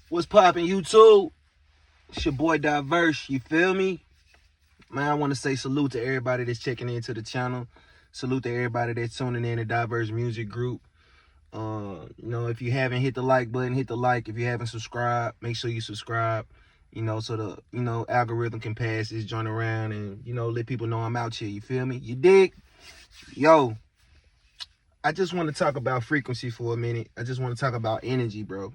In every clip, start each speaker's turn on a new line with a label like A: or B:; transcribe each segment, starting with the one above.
A: What's poppin', YouTube? It's your boy Diverse, you feel me? Man, I want to say salute to everybody that's checking into the channel. Salute to everybody that's tuning in to Diverse Music Group. If you haven't hit the like button, hit the like. If you haven't subscribed, make sure you subscribe. So the algorithm can pass this joint around and let people know I'm out here. You feel me? You dig? Yo, I just want to talk about frequency for a minute. I just want to talk about energy, bro.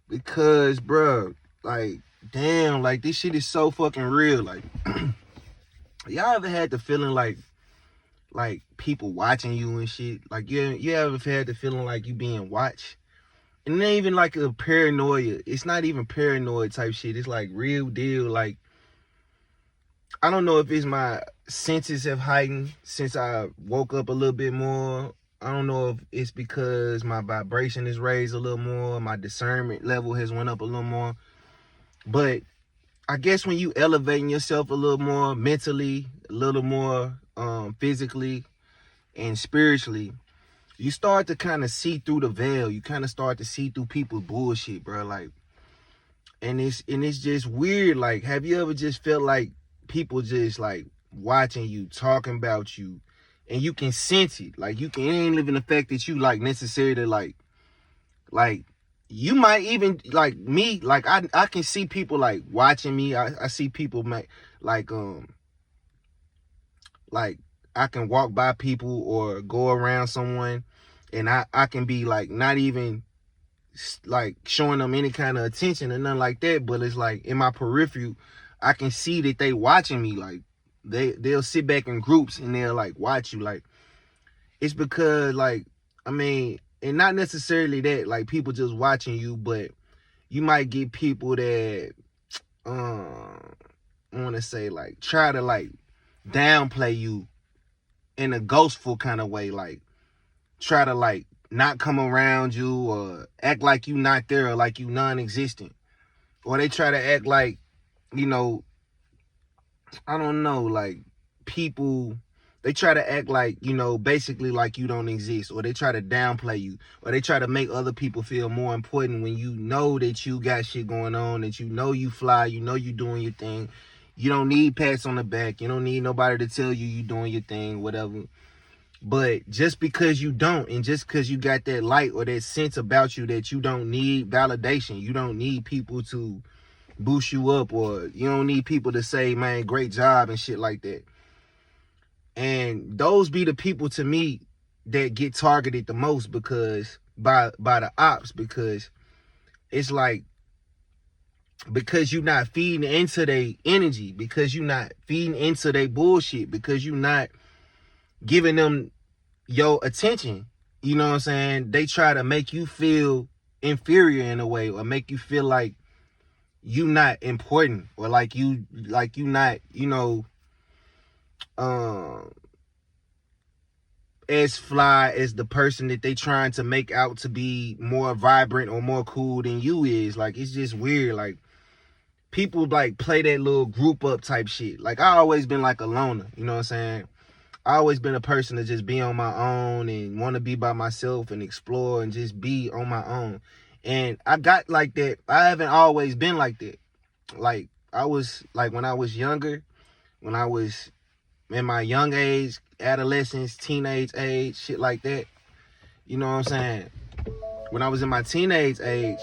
A: Because, bro, like, damn, like, this shit is so fucking real. Like, y'all ever had the feeling like people watching you and shit? Like, you ever had the feeling like you being watched? And it ain't even like a paranoia. It's not even paranoid type shit. It's like real deal. Like, I don't know if it's my senses have heightened since I woke up a little bit more. I don't know if it's because my vibration is raised a little more, my discernment level has went up a little more. But I guess when you elevating yourself a little more mentally, a little more physically and spiritually, you start to kind of see through the veil. You kind of start to see through people's bullshit, bro. Like, and it's just weird. Like, have you ever just felt like people just like watching you, talking about you, and you can sense it? Like, it ain't even the fact that you like necessarily like you might even like me, like I can see people like watching me. I see people like I can walk by people or go around someone and I can be like not even like showing them any kind of attention or nothing like that, but it's like in my peripheral I can see that they watching me. Like they'll sit back in groups and they'll like watch you. Like, it's because, like, I mean, and not necessarily that like people just watching you, but you might get people that I want to say like try to like downplay you in a ghostful kind of way, like try to like not come around you or act like you not there or like you non-existent, or they try to act like, I don't know, like people, they try to act like, basically like you don't exist, or they try to downplay you, or they try to make other people feel more important when you know that you got shit going on, that you fly, you doing your thing. You don't need pats on the back. You don't need nobody to tell you doing your thing, whatever. But just because you don't, and just because you got that light or that sense about you that you don't need validation, you don't need people to boost you up, or you don't need people to say, man, great job and shit like that. And those be the people to me that get targeted the most, because by the ops, because it's like, because you're not feeding into their energy, because you're not feeding into their bullshit, because you're not giving them your attention. You know what I'm saying? They try to make you feel inferior in a way, or make you feel like you not important, or like you not, as fly as the person that they trying to make out to be more vibrant or more cool than you is. Like, it's just weird. Like, people like play that little group up type shit. Like, I always been like a loner, you know what I'm saying? I always been a person to just be on my own and want to be by myself and explore and just be on my own. And I got like that. I haven't always been like that. Like, I was like, when I was younger, when I was in my young age, adolescence, teenage age, shit like that. You know what I'm saying? When I was in my teenage age,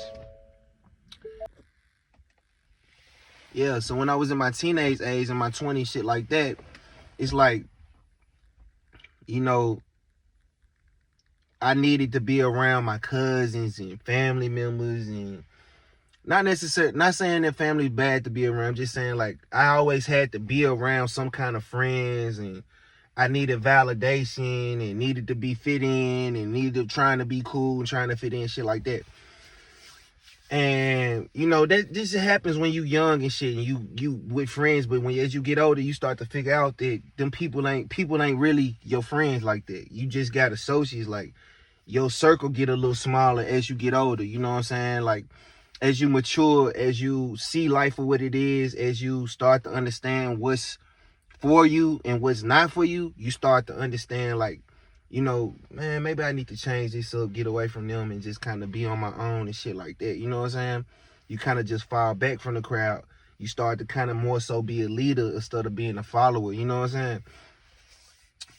A: so when I was in my teenage age, in my 20s, shit like that, it's like, I needed to be around my cousins and family members, and not saying that family's bad to be around. I'm just saying, like, I always had to be around some kind of friends, and I needed validation and needed to be fit in and needed trying to be cool and trying to fit in, shit like that. And that this happens when you young and shit, and you with friends, but as you get older, you start to figure out that them people ain't really your friends like that. You just got associates. Like, your circle get a little smaller as you get older, you know what I'm saying? Like, as you mature, as you see life for what it is, as you start to understand what's for you and what's not for you, you start to understand like you know, man, maybe I need to change this up, get away from them, and just kind of be on my own and shit like that. You know what I'm saying? You kind of just fall back from the crowd. You start to kind of more so be a leader instead of being a follower. You know what I'm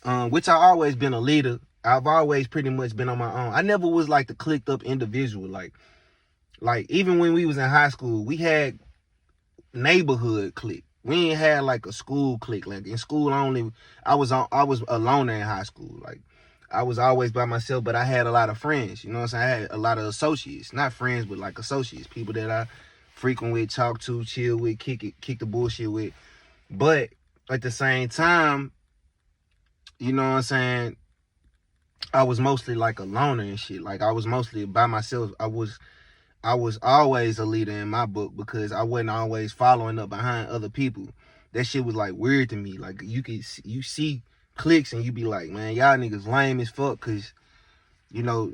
A: saying? Which I always been a leader. I've always pretty much been on my own. I never was like the clicked up individual. Like even when we was in high school, we had neighborhood clique. We ain't had like a school clique. Like in school only, I was a loner in high school. Like I was always by myself, but I had a lot of friends. You know what I'm saying? I had a lot of associates, not friends, but like associates, people that I frequent with, talk to, chill with, kick the bullshit with. But at the same time, you know what I'm saying, I was mostly like a loner and shit. Like I was mostly by myself. I was always a leader in my book because I wasn't always following up behind other people. That shit was like weird to me. Like you see cliques and you be like, man, y'all niggas lame as fuck, cause you know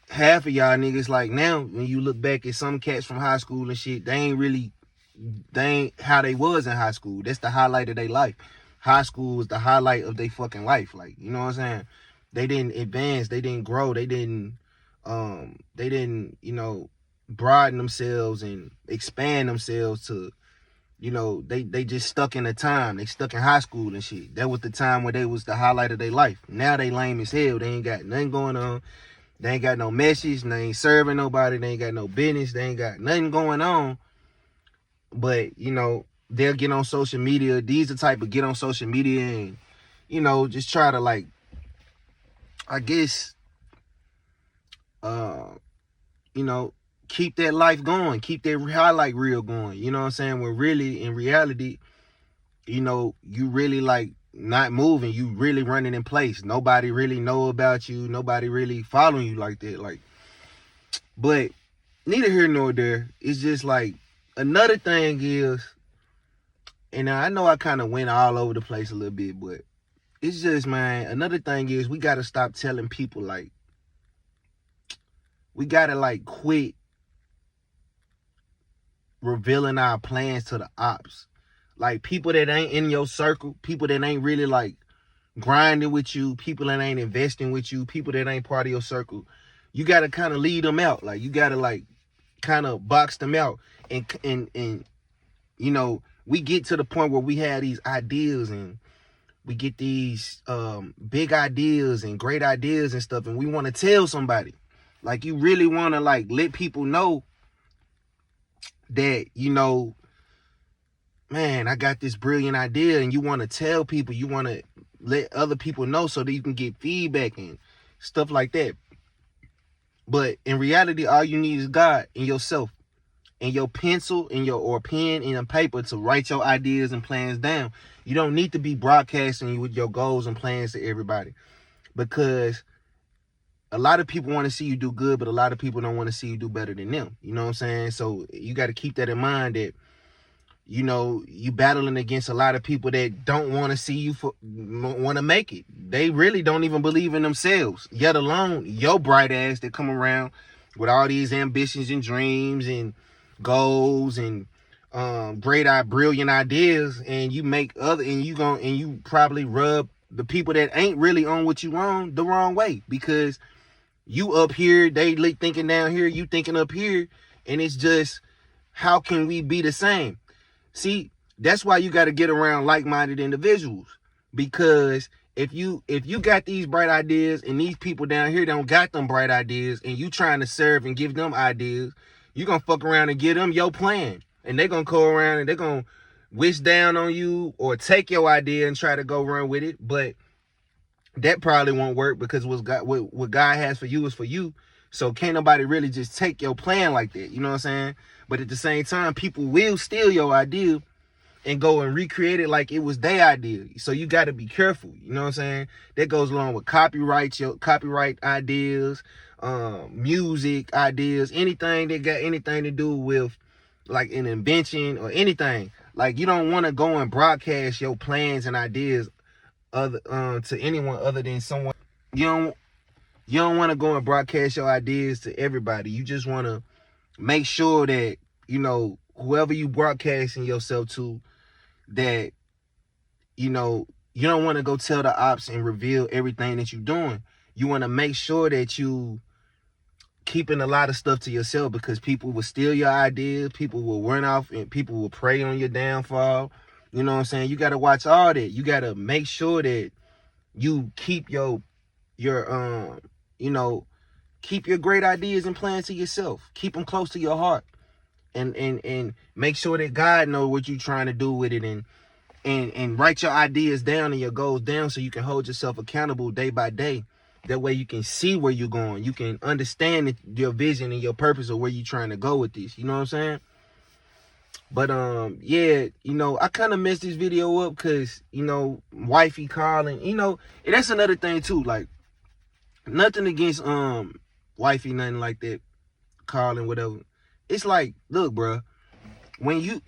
A: half of y'all niggas, like now when you look back at some cats from high school and shit, they ain't how they was in high school. That's the highlight of their life. High school was the highlight of their fucking life. Like, you know what I'm saying? They didn't advance, they didn't grow, they didn't you know, broaden themselves and expand themselves to, you know, they just stuck in the time. They stuck in high school and shit. That was the time where they was the highlight of their life. Now they lame as hell. They ain't got nothing going on. They ain't got no message. They ain't serving nobody. They ain't got no business. They ain't got nothing going on. But, you know, they'll get on social media. These the type of get on social media and, you know, just try to, like, I guess, you know, keep that life going. Keep that highlight reel going. You know what I'm saying? When really, in reality, you know, you really, like, not moving. You really running in place. Nobody really know about you. Nobody really following you like that. Like, but neither here nor there. It's just like, another thing is, and I know I kind of went all over the place a little bit, but it's just, man, another thing is we got to stop telling people, like, we got to, like, quit revealing our plans to the ops. Like, people that ain't in your circle, people that ain't really, like, grinding with you, people that ain't investing with you, people that ain't part of your circle, you got to kind of lead them out. Like, you got to, like, kind of box them out. And you know, we get to the point where we have these ideas and we get these big ideas and great ideas and stuff, and we want to tell somebody. Like, you really want to, like, let people know that, you know, man, I got this brilliant idea, and you want to tell people, you want to let other people know so that you can get feedback and stuff like that. But in reality, all you need is God and yourself and your pencil and or pen and a paper to write your ideas and plans down. You don't need to be broadcasting with your goals and plans to everybody, because a lot of people want to see you do good, but a lot of people don't want to see you do better than them. You know what I'm saying? So you got to keep that in mind, that, you know, you battling against a lot of people that don't want to see you want to make it. They really don't even believe in themselves, yet alone your bright ass that come around with all these ambitions and dreams and goals and brilliant ideas, and you make and you probably rub the people that ain't really on what you on the wrong way, because you up here, they thinking down here, you thinking up here, and it's just, how can we be the same? See, that's why you got to get around like-minded individuals, because if you got these bright ideas and these people down here don't got them bright ideas, and you trying to serve and give them ideas, you gonna fuck around and give them your plan, and they gonna go around and they gonna wish down on you or take your idea and try to go run with it. But that probably won't work, because what God has for you is for you. So can't nobody really just take your plan like that. You know what I'm saying? But at the same time, people will steal your idea and go and recreate it like it was their idea. So you got to be careful. You know what I'm saying? That goes along with your copyright ideas, music ideas, anything that got anything to do with like an invention or anything. Like, you don't want to go and broadcast your plans and ideas to anyone other than someone. You don't want to go and broadcast your ideas to everybody. You just want to make sure that, you know, whoever you broadcasting yourself to, that, you know, you don't want to go tell the ops and reveal everything that you're doing. You want to make sure that you keeping a lot of stuff to yourself, because people will steal your ideas, people will run off, and people will prey on your downfall. You know what I'm saying? You got to watch all that. You got to make sure that you keep your you know, keep your great ideas and plans to yourself. Keep them close to your heart, and make sure that God knows what you're trying to do with it, and write your ideas down and your goals down so you can hold yourself accountable day by day. That way you can see where you're going. You can understand your vision and your purpose of where you're trying to go with this. You know what I'm saying? But yeah, you know, I kind of messed this video up because, you know, wifey calling, you know, and that's another thing too. Like, nothing against wifey, nothing like that, calling, whatever. It's like, look, bro, when you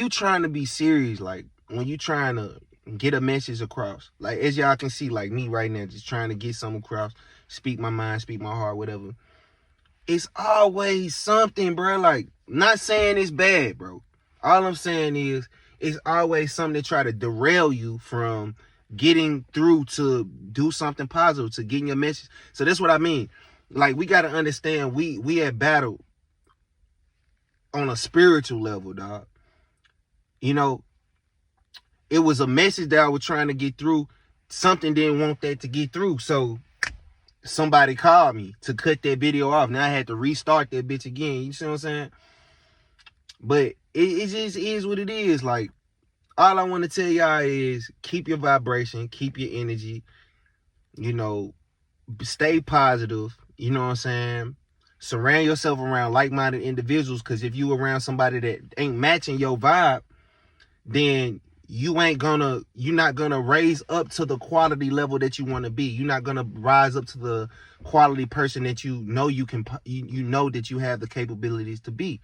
A: trying to be serious, like when you trying to get a message across, like as y'all can see, like me right now, just trying to get something across, speak my mind, speak my heart, whatever. It's always something, bro. Like, not saying it's bad, bro. All I'm saying is it's always something to try to derail you from getting through to do something positive, to getting your message. So that's what I mean. Like, we got to understand we at battle on a spiritual level, dog. You know, it was a message that I was trying to get through. Something didn't want that to get through. So somebody called me to cut that video off. Now I had to restart that bitch again. You see what I'm saying? But it just is what it is. Like, all I want to tell y'all is keep your vibration, keep your energy, you know, stay positive. You know what I'm saying? Surround yourself around like-minded individuals, because if you around somebody that ain't matching your vibe, then you're not gonna raise up to the quality level that you want to be. You're not gonna rise up to the quality person that you know you know that you have the capabilities to be.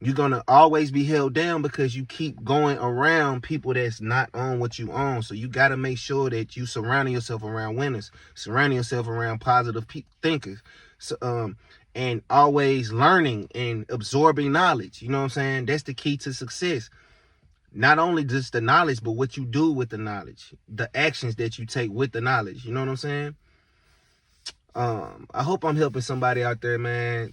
A: You're gonna always be held down because you keep going around people that's not on what you own. So you got to make sure that you surrounding yourself around winners, surrounding yourself around positive thinkers, so, and always learning and absorbing knowledge. You know what I'm saying? That's the key to success. Not only just the knowledge, but what you do with the knowledge, the actions that you take with the knowledge. You know what I'm saying? I hope I'm helping somebody out there, man.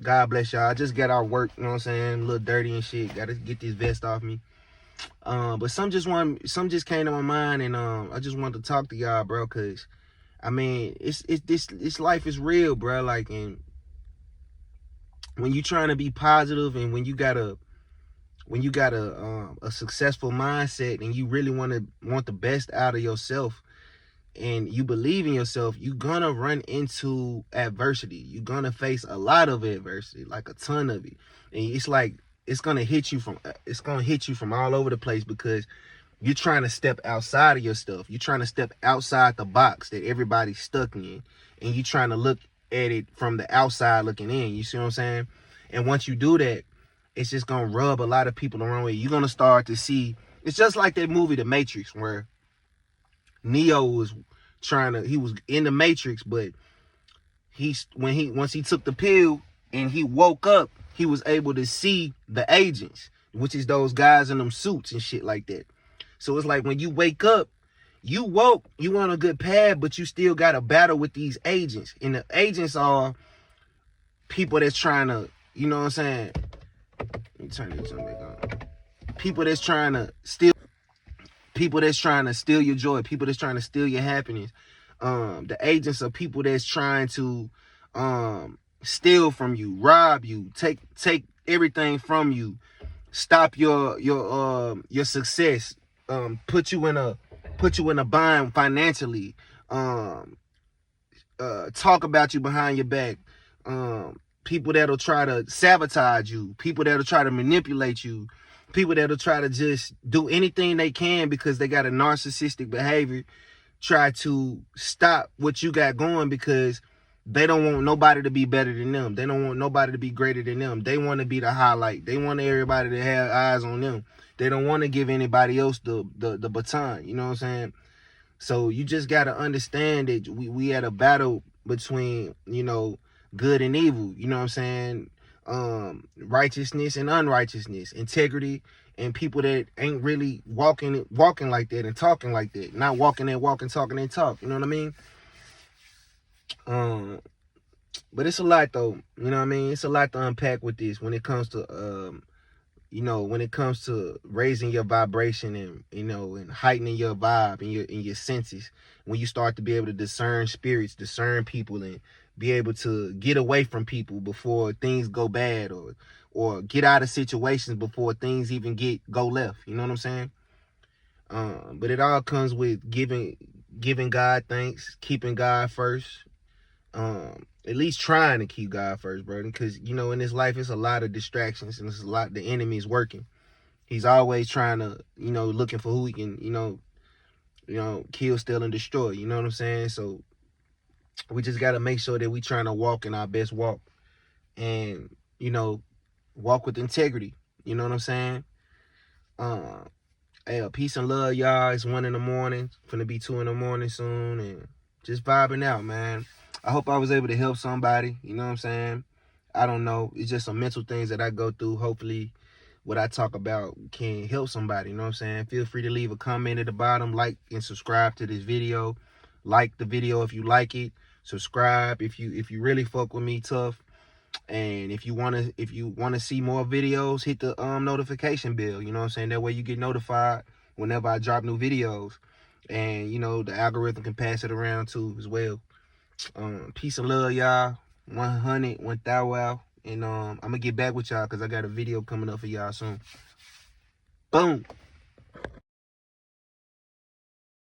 A: God bless y'all. I just got out work, you know what I'm saying? A little dirty and shit. Gotta get this vest off me. But some just came to my mind, and I just wanted to talk to y'all, bro, cause I mean, this life is real, bro. Like, and when you trying to be positive, and when you got a successful mindset, and you really want the best out of yourself, and you believe in yourself, you're gonna run into adversity. You're gonna face a lot of adversity, like a ton of it. And it's like it's gonna hit you from all over the place, because you're trying to step outside of your stuff. You're trying to step outside the box that everybody's stuck in, and you're trying to look at it from the outside looking in. You see what I'm saying? And once you do that, it's just gonna rub a lot of people the wrong way. You're gonna start to see, it's just like that movie The Matrix, where Neo was he was in the Matrix, but once he took the pill and he woke up, he was able to see the agents, which is those guys in them suits and shit like that. So it's like, when you wake up, you on a good path, but you still got to battle with these agents. And the agents are people that's trying to, you know what I'm saying? Let me turn this on back on. People that's trying to steal your joy, people that's trying to steal your happiness. The agents are people that's trying to steal from you, rob you, take everything from you, stop your success, put you in a bind financially, talk about you behind your back, people that'll try to sabotage you, people that'll try to manipulate you, people that'll try to just do anything they can because they got a narcissistic behavior, try to stop what you got going, because they don't want nobody to be better than them. They don't want nobody to be greater than them. They want to be the highlight. They want everybody to have eyes on them. They don't want to give anybody else the baton. You know what I'm saying? So you just got to understand that we at a battle between, you know, good and evil. You know what I'm saying? Righteousness and unrighteousness, integrity and people that ain't really walking like that and talking like that. Not walking and walking, talking and talk. You know what I mean? But it's a lot though. You know what I mean? It's a lot to unpack with this when it comes to when it comes to raising your vibration and and heightening your vibe and your senses. When you start to be able to discern spirits, discern people, and be able to get away from people before things go bad, or get out of situations before things even go left. You know what I'm saying? But it all comes with giving God thanks, keeping God first. At least trying to keep God first, bro. Because in this life, it's a lot of distractions and it's a lot. The enemy is working. He's always trying to, looking for who he can, kill, steal, and destroy. You know what I'm saying? So we just got to make sure that we trying to walk in our best walk, and walk with integrity. You know what I'm saying? Hey, peace and love, y'all. It's 1 in the morning. Finna be 2 in the morning soon, and just vibing out, man. I hope I was able to help somebody. You know what I'm saying? I don't know. It's just some mental things that I go through. Hopefully, what I talk about can help somebody. You know what I'm saying? Feel free to leave a comment at the bottom. Like and subscribe to this video. Like the video if you like it. Subscribe if you really fuck with me tough. And if you wanna see more videos, hit the notification bell. You know what I'm saying? That way you get notified whenever I drop new videos. And the algorithm can pass it around too as well. Peace and love, y'all. 100, 1000. And I'm gonna get back with y'all because I got a video coming up for y'all soon. Boom.